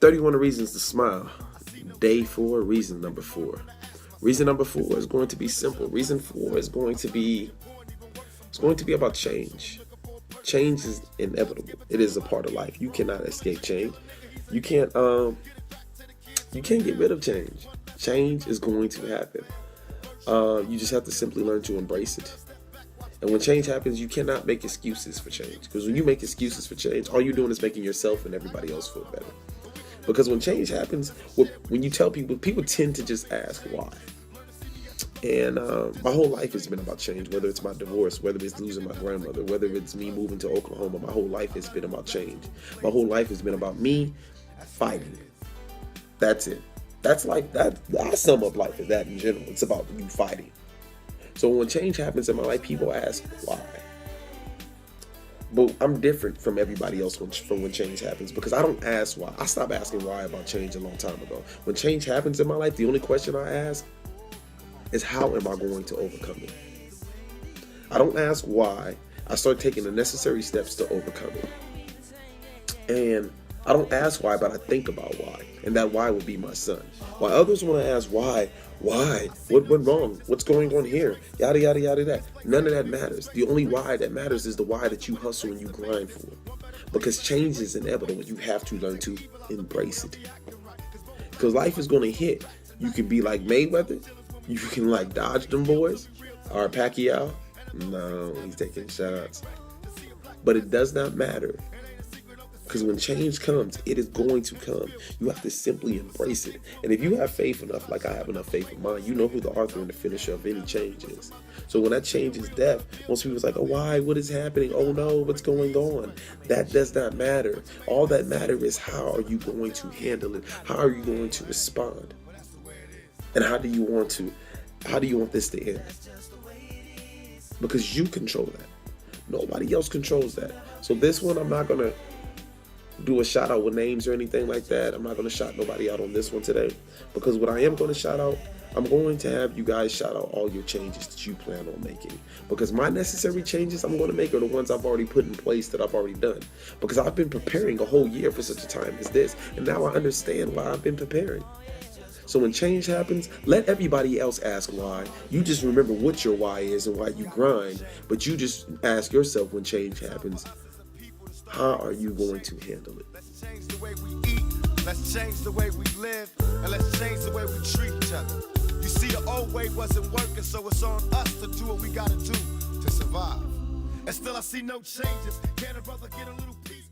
31 reasons to smile. Day 4, reason number 4. Reason number 4 is going to be simple. Reason 4 is going to be about change. Change is inevitable. It is a part of life. You cannot escape change. You can't get rid of change. Change is going to happen. You just have to simply learn to embrace it. And when change happens, you cannot make excuses for change. Because when you make excuses for change, all you're doing is making yourself and everybody else feel better. Because when change happens, when you tell people tend to just ask why. And my whole life has been about change, whether it's my divorce, whether it's losing my grandmother, whether it's me moving to Oklahoma. My whole life has been about change. My whole life has been about me fighting. That's it. That's like that. I sum up life as that in general. It's about you fighting. So when change happens in my life, people ask why. But I'm different from everybody else from when change happens, because I don't ask why. I stopped asking why about change a long time ago. When change happens in my life, the only question I ask is how am I going to overcome it? I don't ask why. I start taking the necessary steps to overcome it. And I don't ask why, but I think about why. And that why would be my son. While others want to ask why, what went wrong? What's going on here? Yada, yada, yada, yada. None of that matters. The only why that matters is the why that you hustle and you grind for. Because change is inevitable. You have to learn to embrace it. Because life is going to hit. You can be like Mayweather. You can like dodge them boys. Or Pacquiao. No, he's taking shots. But it does not matter. Because when change comes, it is going to come. You have to simply embrace it. And if you have faith enough, like I have enough faith in mine, you know who the author and the finisher of any change is. So when that change is death, most people is like, oh, why? What is happening? Oh, no, what's going on? That does not matter. All that matters is how are you going to handle it? How are you going to respond? And how do you want this to end? Because you control that. Nobody else controls that. So this one, I'm not going to do a shout out with names or anything like that. I'm not going to shout nobody out on this one today, because what I am going to shout out, I'm going to have you guys shout out all your changes that you plan on making, because my necessary changes I'm going to make are the ones I've already put in place, that I've already done, because I've been preparing a whole year for such a time as this, and now I understand why I've been preparing. So when change happens, let everybody else ask why. You just remember what your why is and why you grind, but you just ask yourself when change happens, how are you going to handle it? Let's change the way we eat, let's change the way we live, and let's change the way we treat each other. You see, the old way wasn't working, so it's on us to do what we gotta do to survive. And still I see no changes. Can a brother get a little peace?